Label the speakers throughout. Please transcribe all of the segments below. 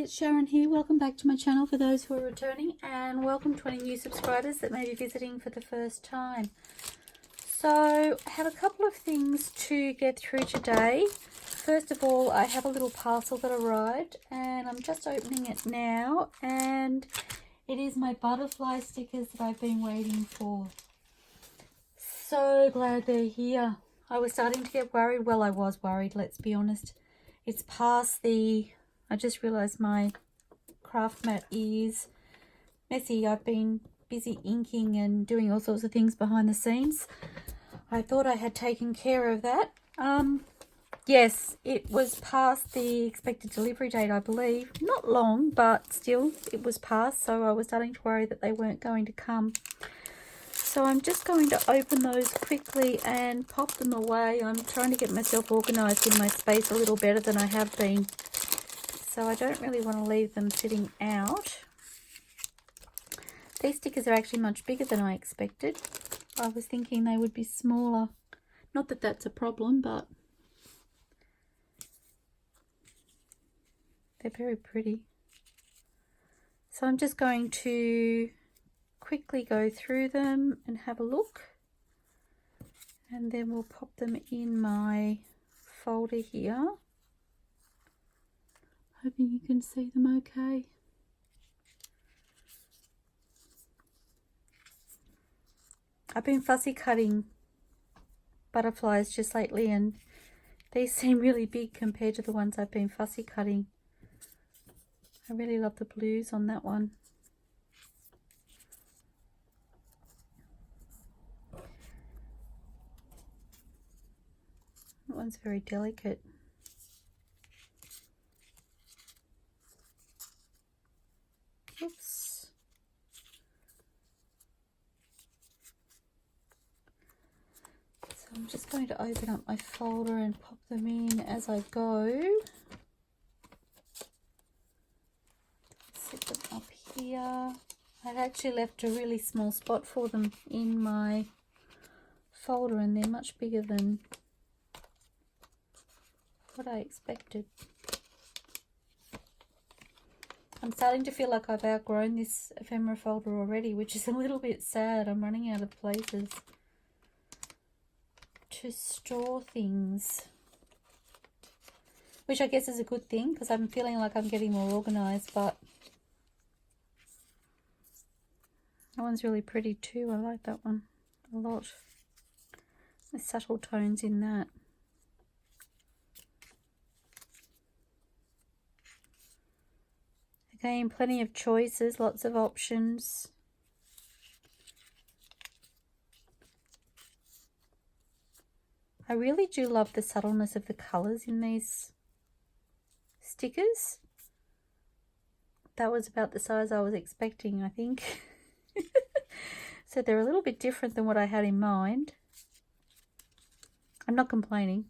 Speaker 1: it's Sharon here. Welcome back to my channel for those who are returning, and welcome to any new subscribers that may be visiting for the first time. So I have a couple of things to get through today. First of all, I have a little parcel that arrived and I'm just opening it now, and it is my butterfly stickers that I've been waiting for. So glad they're here. I was starting to get worried. Well, I was worried, let's be honest. It's past the... I just realised my craft mat is messy. I've been busy inking and doing all sorts of things behind the scenes. I thought I had taken care of that. Yes, it was past the expected delivery date, I believe. Not long, but still, it was past, so I was starting to worry that they weren't going to come. So I'm just going to open those quickly and pop them away. I'm trying to get myself organised in my space a little better than I have been. So I don't really want to leave them sitting out. These stickers are actually much bigger than I expected. I was thinking they would be smaller. Not that that's a problem, but they're very pretty. So I'm just going to quickly go through them and have a look. And then we'll pop them in my folder here. Hoping you can see them okay. I've been fussy cutting butterflies just lately, and these seem really big compared to the ones I've been fussy cutting. I really love the blues on that one. That one's very delicate. Oops. So I'm just going to open up my folder and pop them in as I go. Set them up here. I actually left a really small spot for them in my folder, and they're much bigger than what I expected. I'm starting to feel like I've outgrown this ephemera folder already, which is a little bit sad. I'm running out of places to store things, which I guess is a good thing because I'm feeling like I'm getting more organised. But that one's really pretty too. I like that one a lot. There's subtle tones in that. Again, plenty of choices, lots of options. I really do love the subtleness of the colours in these stickers. That was about the size I was expecting, I think. So they're a little bit different than what I had in mind. I'm not complaining.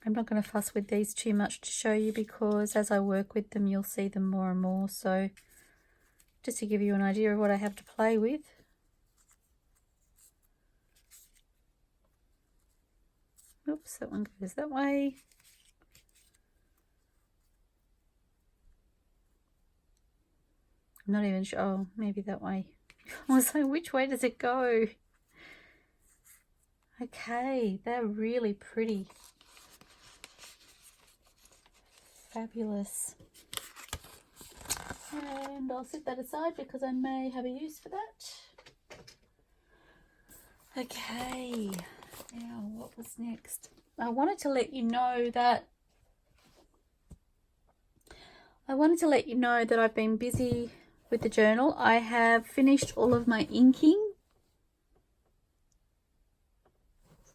Speaker 1: I'm not going to fuss with these too much to show you, because as I work with them you'll see them more and more. So just to give you an idea of what I have to play with. Oops, that one goes that way. I'm not even sure. Oh, maybe that way. I was like, which way does it go? Okay, they're really pretty. Fabulous. And I'll set that aside because I may have a use for that. Okay, now what was next? I wanted to let you know that I've been busy with the journal. I have finished all of my inking.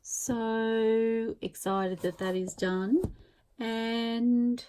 Speaker 1: So excited that that is done. And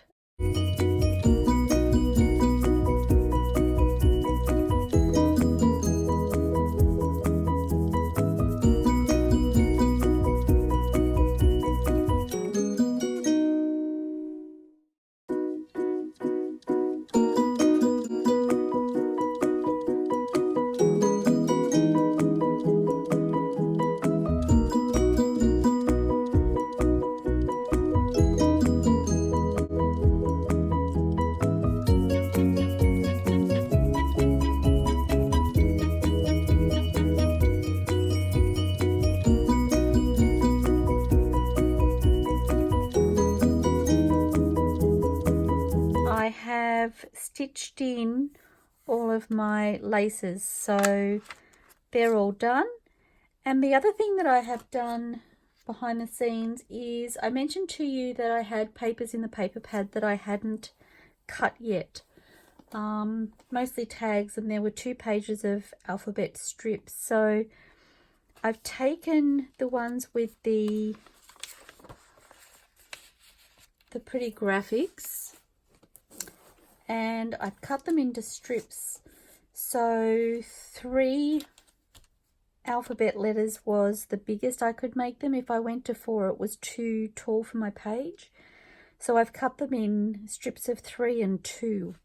Speaker 1: have stitched in all of my laces, so they're all done. And the other thing that I have done behind the scenes is I mentioned to you that I had papers in the paper pad that I hadn't cut yet, mostly tags, and there were 2 pages of alphabet strips. So I've taken the ones with the pretty graphics and I've cut them into strips. So 3 alphabet letters was the biggest I could make them. If I went to 4, it was too tall for my page. So I've cut them in strips of 3 and 2.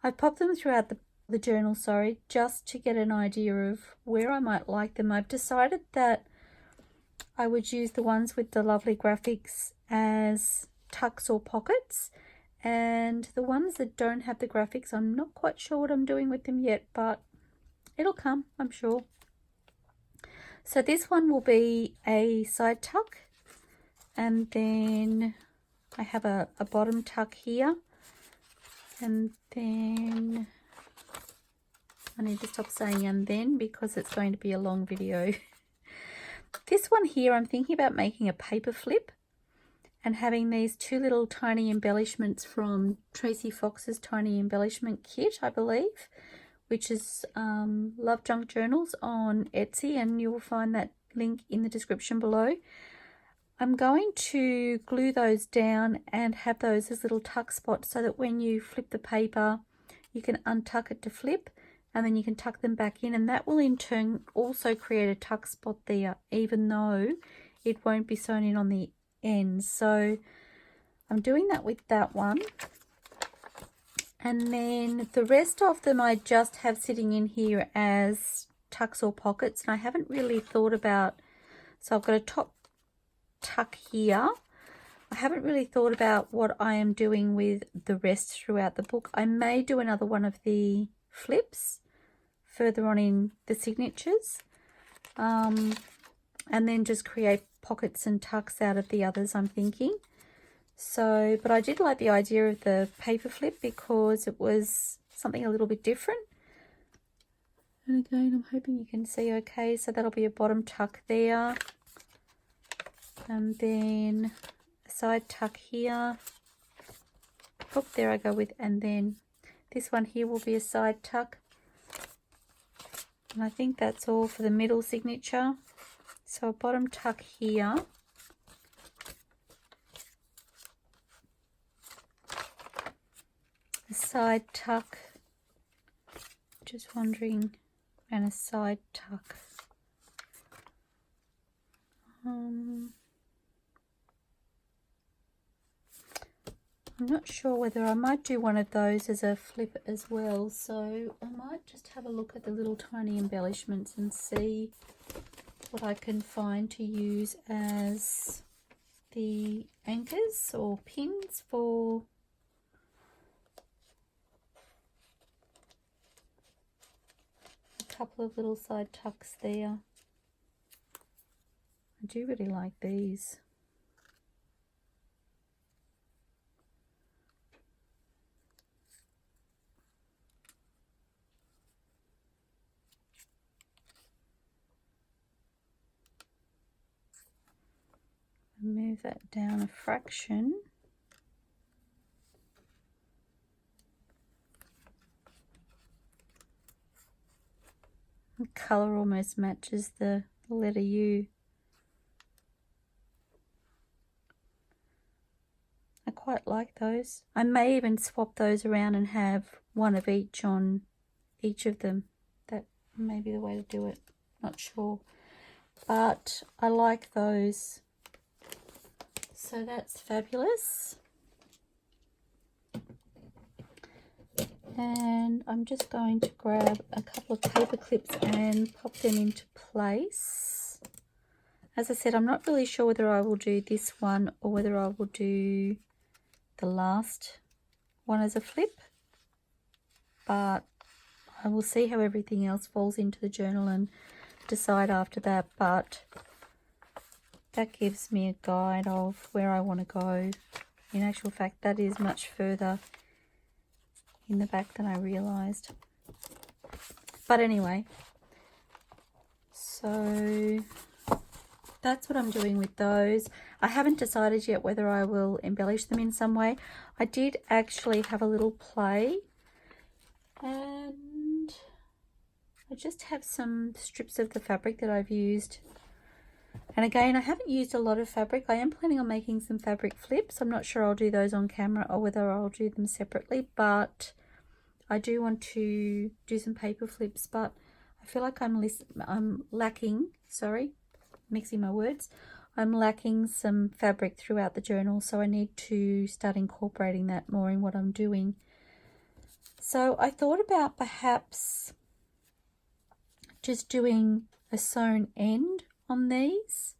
Speaker 1: I've popped them throughout the journal, sorry, just to get an idea of where I might like them. I've decided that I would use the ones with the lovely graphics as tucks or pockets, and the ones that don't have the graphics, I'm not quite sure what I'm doing with them yet, but it'll come, I'm sure. So this one will be a side tuck, and then I have a bottom tuck here, and then I need to stop saying and then because it's going to be a long video. This one here, I'm thinking about making a paper flip and having these 2 little tiny embellishments from Tracie Fox's Tiny Embellishment Kit, I believe, which is LoveJunk journals on Etsy, and you will find that link in the description below. I'm going to glue those down and have those as little tuck spots so that when you flip the paper, you can untuck it to flip, and then you can tuck them back in, and that will in turn also create a tuck spot there, even though it won't be sewn in on the ends. So I'm doing that with that one, and then the rest of them I just have sitting in here as tucks or pockets, and I haven't really thought about, so I've got a top tuck here. I haven't really thought about what I am doing with the rest throughout the book. I may do another one of the flips further on in the signatures, and then just create pockets and tucks out of the others, I'm thinking. So, but I did like the idea of the paper flip because it was something a little bit different. And again, I'm hoping you can see okay. So that'll be a bottom tuck there, and then a side tuck here. Oh, there I go with, and then this one here will be a side tuck. And I think that's all for the middle signature. So a bottom tuck here. A side tuck. Just wondering, and a side tuck. I'm not sure whether I might do one of those as a flip as well, so I might just have a look at the little tiny embellishments and see what I can find to use as the anchors or pins for a couple of little side tucks there. I do really like these. Move that down a fraction. The colour almost matches the letter U. I quite like those. I may even swap those around and have one of each on each of them. That may be the way to do it. Not sure. But I like those. So that's fabulous. And I'm just going to grab a couple of paper clips and pop them into place. As I said, I'm not really sure whether I will do this one or whether I will do the last one as a flip, but I will see how everything else falls into the journal and decide after that. But that gives me a guide of where I want to go. In actual fact, that is much further in the back than I realised. But anyway, so that's what I'm doing with those. I haven't decided yet whether I will embellish them in some way. I did actually have a little play, and I just have some strips of the fabric that I've used. And again, I haven't used a lot of fabric. I am planning on making some fabric flips. I'm not sure I'll do those on camera or whether I'll do them separately, but I do want to do some paper flips. But I feel like I'm lacking, sorry, mixing my words. I'm lacking some fabric throughout the journal, so I need to start incorporating that more in what I'm doing. So I thought about perhaps just doing a sewn end on these,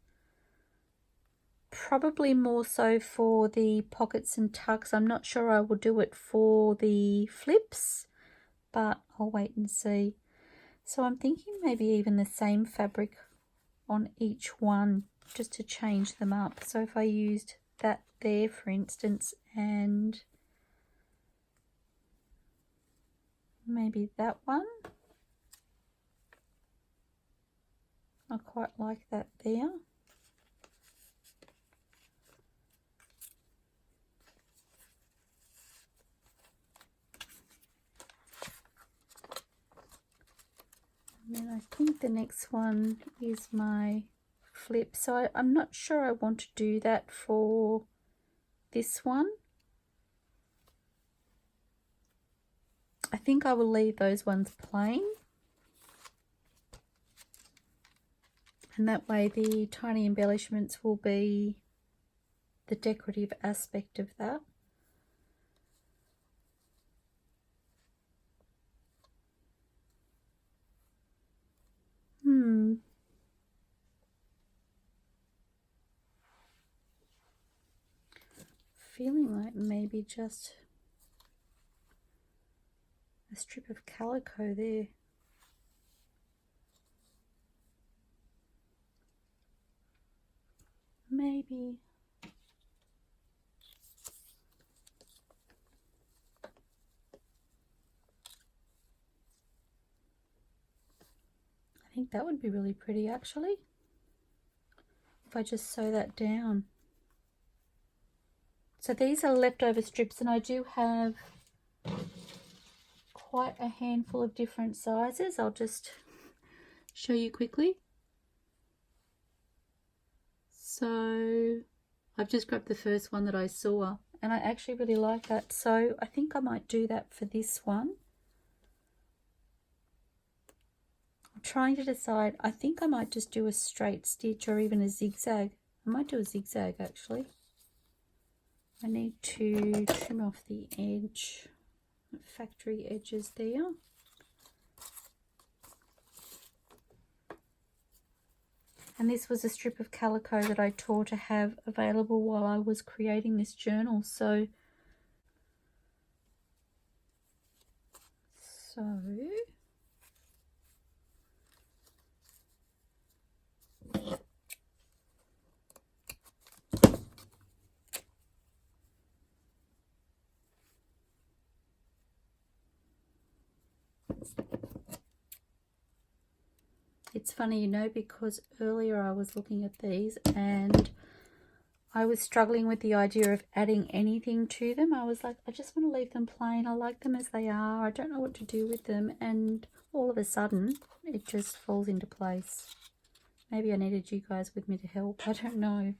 Speaker 1: probably more so for the pockets and tucks. I'm not sure I will do it for the flips, but I'll wait and see. So I'm thinking maybe even the same fabric on each one, just to change them up. So if I used that there, for instance, and maybe that one, I quite like that there. And then I think the next one is my flip. So I'm not sure I want to do that for this one. I think I will leave those ones plain. And that way the tiny embellishments will be the decorative aspect of that. Feeling like maybe just a strip of calico there. Maybe. I think that would be really pretty actually, if I just sew that down. So these are leftover strips, and I do have quite a handful of different sizes. I'll just show you quickly. So I've just grabbed the first one that I saw, and I actually really like that. So I think I might do that for this one. I'm trying to decide. I think I might just do a straight stitch or even a zigzag. I might do a zigzag actually. I need to trim off the edge, factory edges there. And this was a strip of calico that I tore to have available while I was creating this journal. So it's funny, you know, because earlier I was looking at these and I was struggling with the idea of adding anything to them. I was like, I just want to leave them plain. I like them as they are. I don't know what to do with them. And all of a sudden, it just falls into place. Maybe I needed you guys with me to help. I don't know.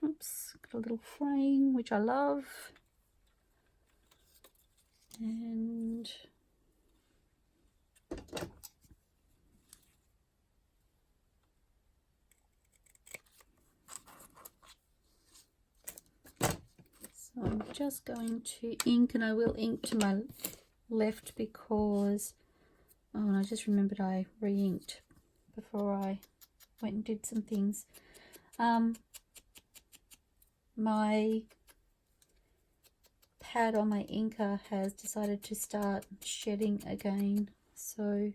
Speaker 1: Oops, got a little frame, which I love. And so I'm just going to ink, and I will ink to my left because, oh, and I just remembered I re-inked before I went and did some things. My pad on my inker has decided to start shedding again, so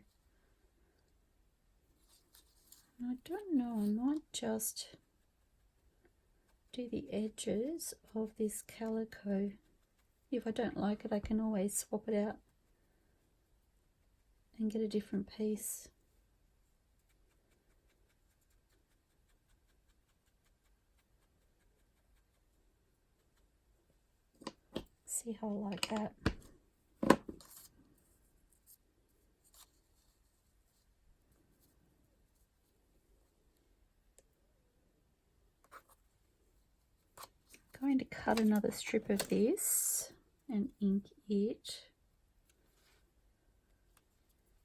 Speaker 1: I don't know, I might just do the edges of this calico. If I don't like it, I can always swap it out and get a different piece. See how I like that. I'm going to cut another strip of this and ink it.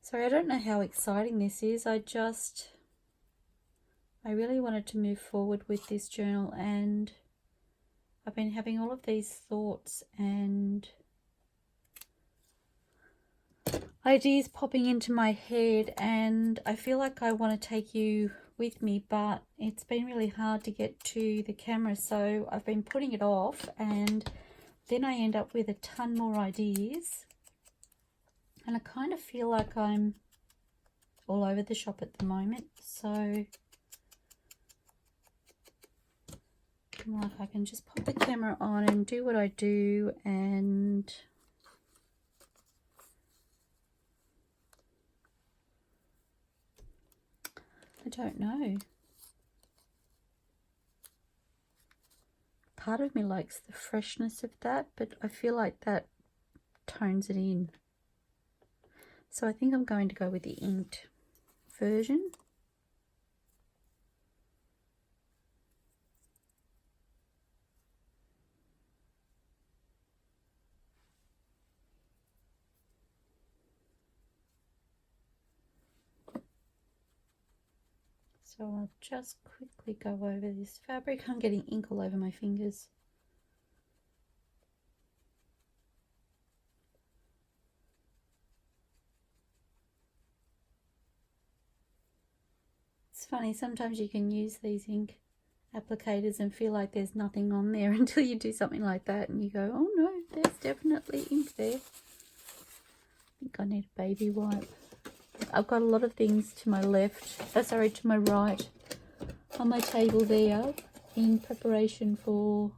Speaker 1: Sorry, I don't know how exciting this is. I really wanted to move forward with this journal, and I've been having all of these thoughts and ideas popping into my head, and I feel like I want to take you with me, but it's been really hard to get to the camera, so I've been putting it off, and then I end up with a ton more ideas, and I kind of feel like I'm all over the shop at the moment. So like I can just pop the camera on and do what I do, and I don't know. Part of me likes the freshness of that, but I feel like that tones it in. So I think I'm going to go with the inked version. So I'll just quickly go over this fabric. I'm getting ink all over my fingers. It's funny, sometimes you can use these ink applicators and feel like there's nothing on there until you do something like that and you go, oh no, there's definitely ink there. I think I need a baby wipe. I've got a lot of things to my left, to my right on my table there in preparation for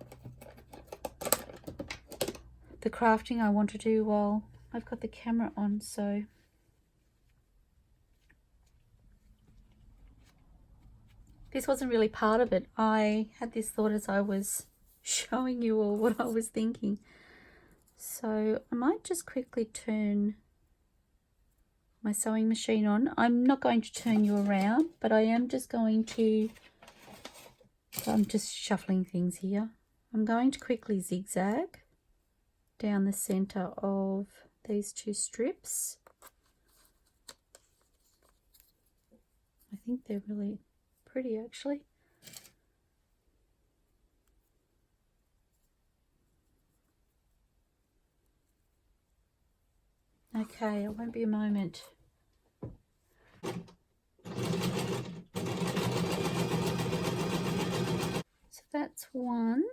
Speaker 1: the crafting I want to do while I've got the camera on. So this wasn't really part of it. I had this thought as I was showing you all what I was thinking. So I might just quickly turn my sewing machine on. I'm not going to turn you around, but I am just going to, I'm just shuffling things here. I'm going to quickly zigzag down the center of these two strips. I think they're really pretty actually. Okay, it won't be a moment. So that's one.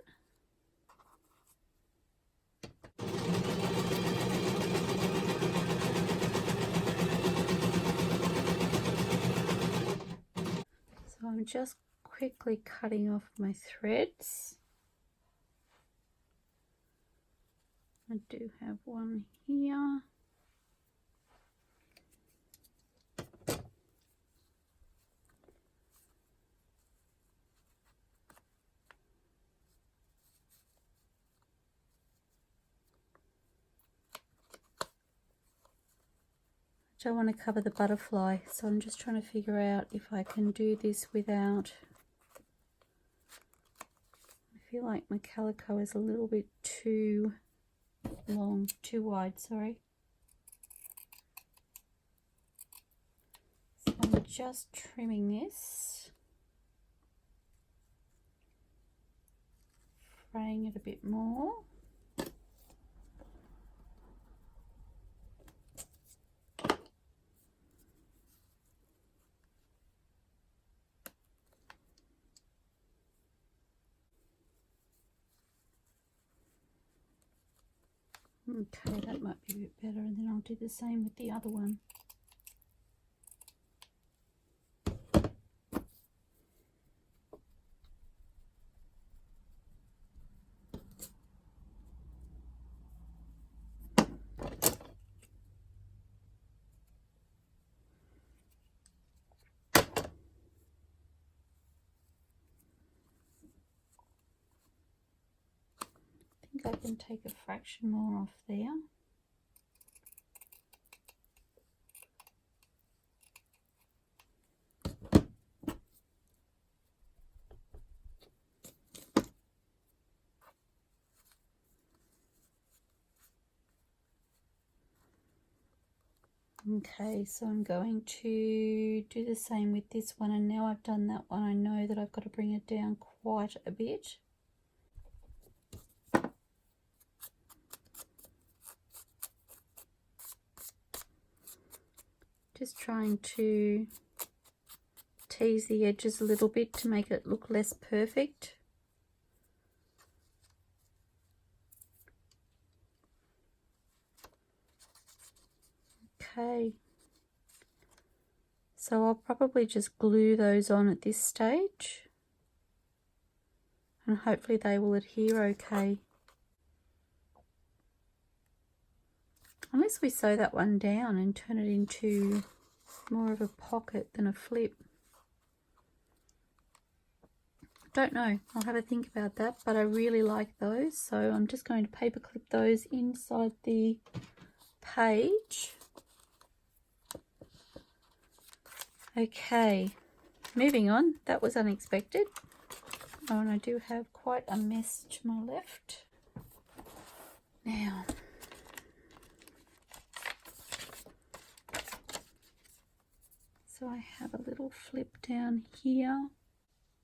Speaker 1: So I'm just quickly cutting off my threads. I do have one here. I don't want to cover the butterfly, so I'm just trying to figure out if I can do this without. I feel like my calico is a little bit too long, too wide, sorry. So I'm just trimming this, fraying it a bit more. Okay, that might be a bit better, and then I'll do the same with the other one. think I can take a fraction more off there. Okay, so I'm going to do the same with this one, and now I've done that one, I know that I've got to bring it down quite a bit. Just trying to tease the edges a little bit to make it look less perfect. Okay, so I'll probably just glue those on at this stage, and hopefully they will adhere okay. Unless we sew that one down and turn it into more of a pocket than a flip. Don't know, I'll have a think about that, but I really like those, so I'm just going to paper clip those inside the page. Okay, moving on. That was unexpected. Oh, and I do have quite a mess to my left. Now, so I have a little flip down here.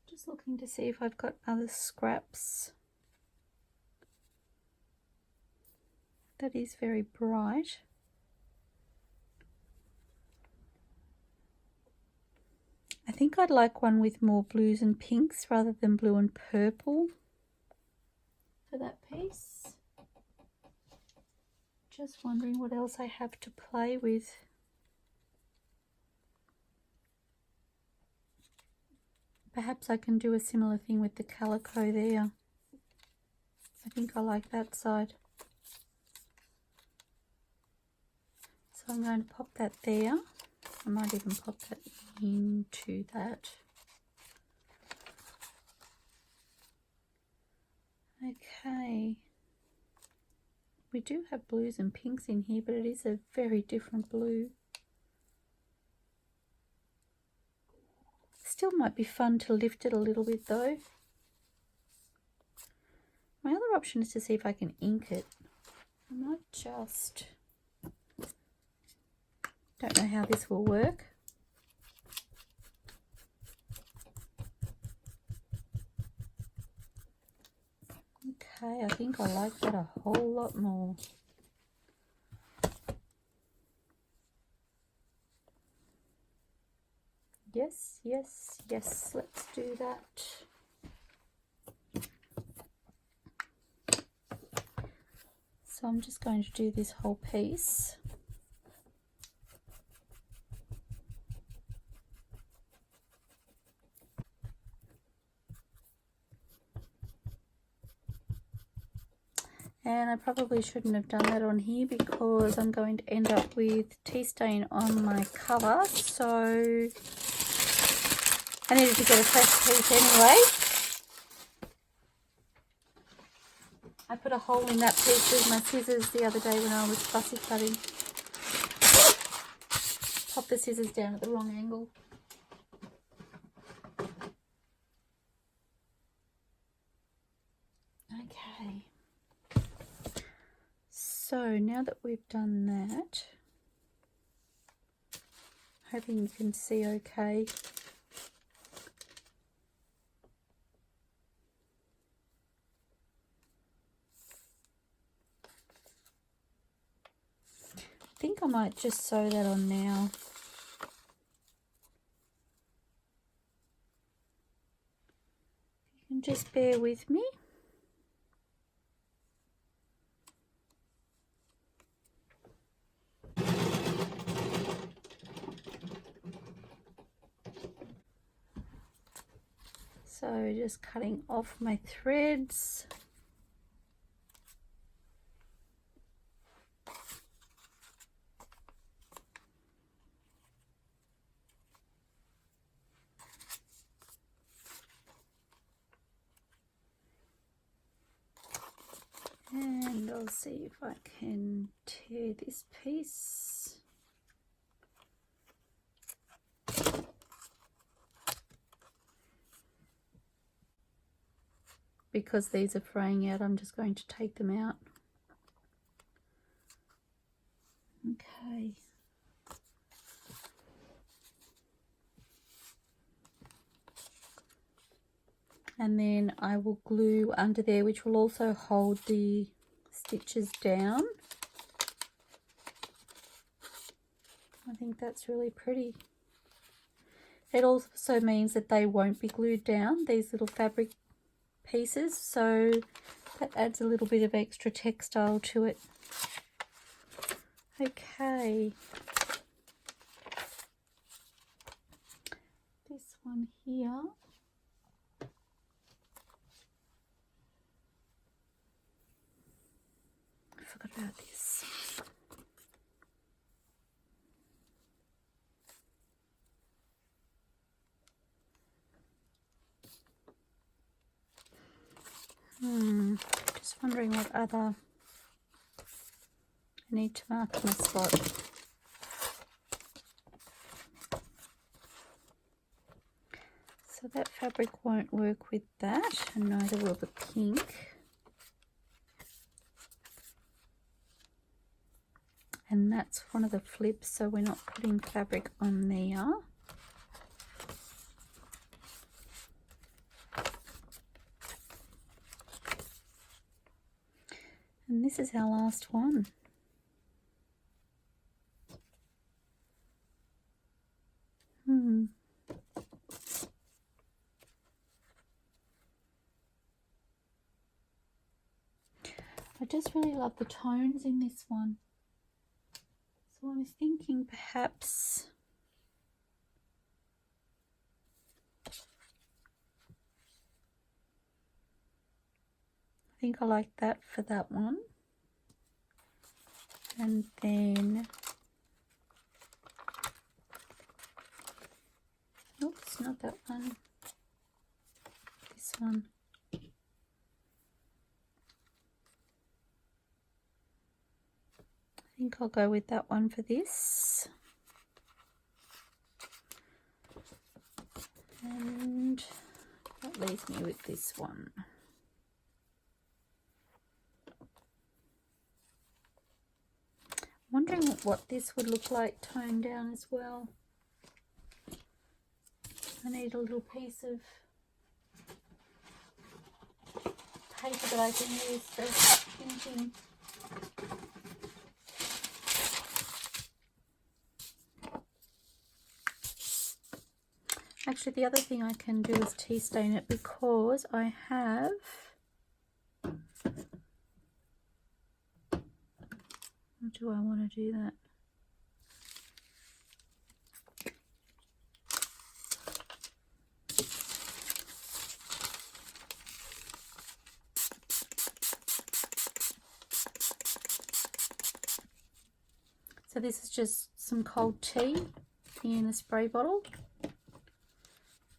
Speaker 1: Just looking to see if I've got other scraps. That is very bright. I think I'd like one with more blues and pinks rather than blue and purple for that piece. Just wondering what else I have to play with. Perhaps I can do a similar thing with the calico there. I think I like that side. So I'm going to pop that there. I might even pop that into that. Okay. We do have blues and pinks in here, but it is a very different blue. Still might be fun to lift it a little bit though. My other option is to see if I can ink it. I might just... Don't know how this will work. Okay, I think I like that a whole lot more. Yes, yes, yes, let's do that. So I'm just going to do this whole piece. And I probably shouldn't have done that on here because I'm going to end up with tea stain on my cover. So I needed to get a fresh piece anyway. I put a hole in that piece with my scissors the other day when I was fussy cutting. Pop the scissors down at the wrong angle. Okay. So now that we've done that, hoping you can see okay. I think I might just sew that on now. You can just bear with me. So just cutting off my threads. and I'll see if I can tear this piece. Because these are fraying out, I'm just going to take them out. Okay. And then I will glue under there, which will also hold the stitches down. I think that's really pretty. It also means that they won't be glued down, these little fabric pieces, so that adds a little bit of extra textile to it. Okay, this one here, I forgot about this. Just wondering what other I need to mark my spot. So that fabric won't work with that, and neither will the pink. And that's one of the flips, so we're not putting fabric on there. And this is our last one. I just really love the tones in this one. So I was thinking perhaps I think I like that for that one. And then, oops, not that one, this one. I think I'll go with that one for this. And that leaves me with this one. Wondering what this would look like toned down as well. I need a little piece of paper that I can use for printing. Actually, the other thing I can do is tea stain it, because I have or do I want to do that? So this is just some cold tea in a spray bottle.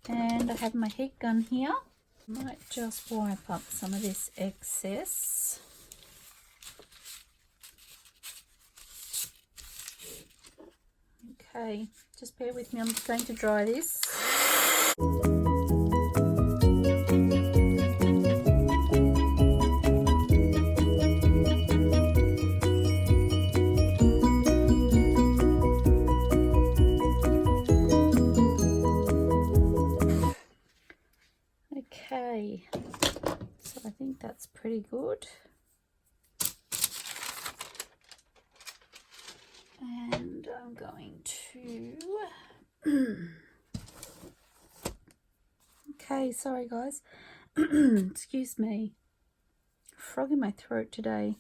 Speaker 1: And I have my heat gun here. Might just wipe up some of this excess. Okay, just bear with me, I'm just going to dry this. Okay, so I think that's pretty good. And I'm going to okay, sorry guys, excuse me, frog in my throat today.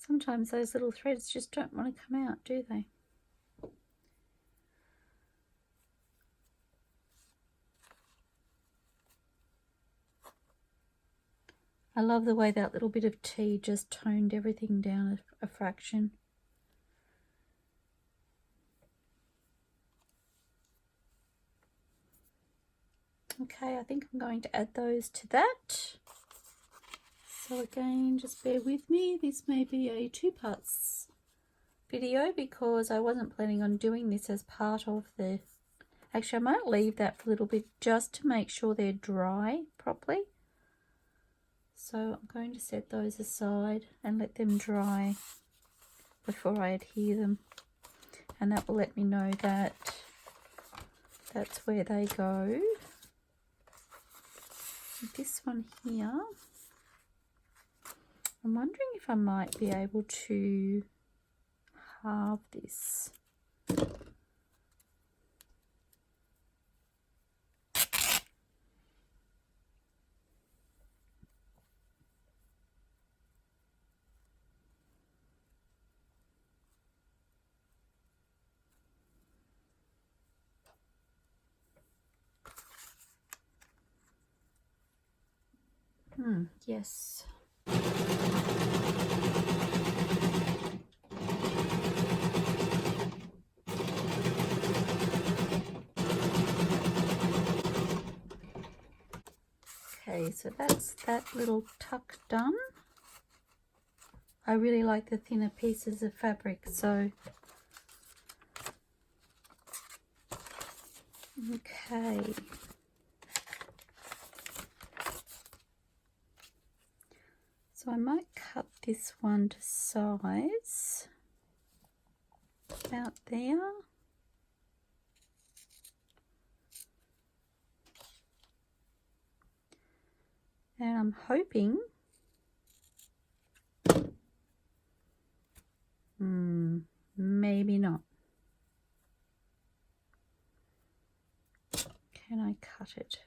Speaker 1: Sometimes those little threads just don't want to come out, do they? I love the way that little bit of tea just toned everything down a fraction. Okay, I think I'm going to add those to that. So again, just bear with me. This may be a 2 parts video because I wasn't planning on doing this as part of the... Actually, I might leave that for a little bit just to make sure they're dry properly. So I'm going to set those aside and let them dry before I adhere them. And that will let me know that that's where they go. This one here, I'm wondering if I might be able to halve this. Yes. Okay, so that's that little tuck done. I really like the thinner pieces of fabric, so okay. So I might cut this one to size, about there. And I'm hoping, maybe not. Can I cut it?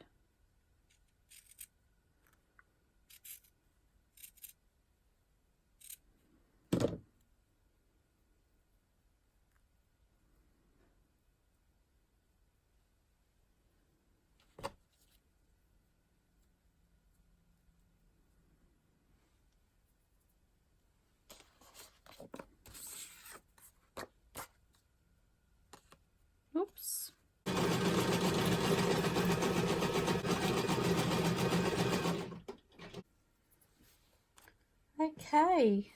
Speaker 1: Oops. Okay.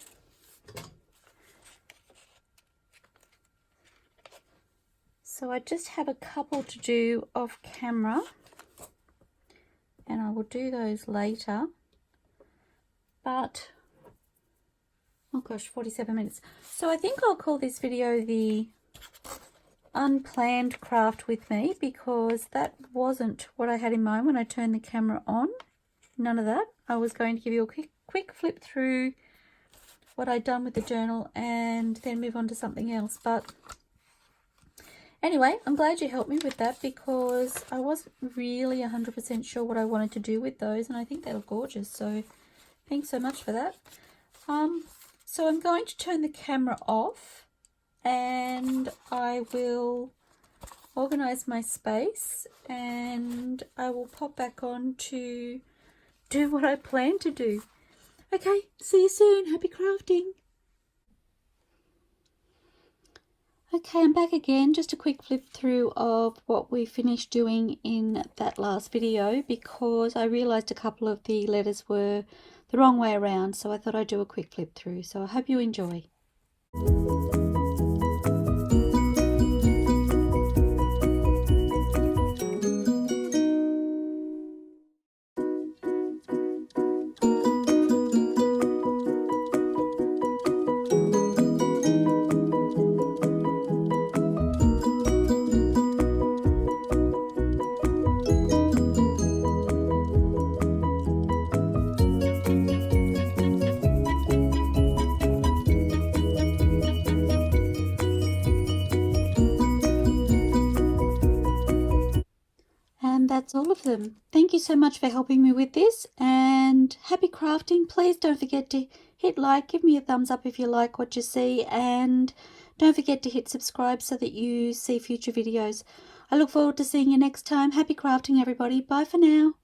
Speaker 1: So I just have a couple to do off camera, and I will do those later. But, oh gosh, 47 minutes. So I think I'll call this video the unplanned craft with me, because that wasn't what I had in mind when I turned the camera on. None of that. I was going to give you a quick flip through what I'd done with the journal and then move on to something else. But anyway, I'm glad you helped me with that, because I wasn't really 100% sure what I wanted to do with those, and I think they look gorgeous. So thanks so much for that. So I'm going to turn the camera off, and I will organize my space, and I will pop back on to do what I plan to do. Okay, see you soon. Happy crafting. Okay, I'm back again. Just a quick flip through of what we finished doing in that last video, because I realized a couple of the letters were the wrong way around, so I thought I'd do a quick flip through. So I hope you enjoy. And that's all of them. Thank you so much for helping me with this, and happy crafting. Please don't forget to hit like, give me a thumbs up if you like what you see, and don't forget to hit subscribe so that you see future videos. I look forward to seeing you next time. Happy crafting, everybody. Bye for now.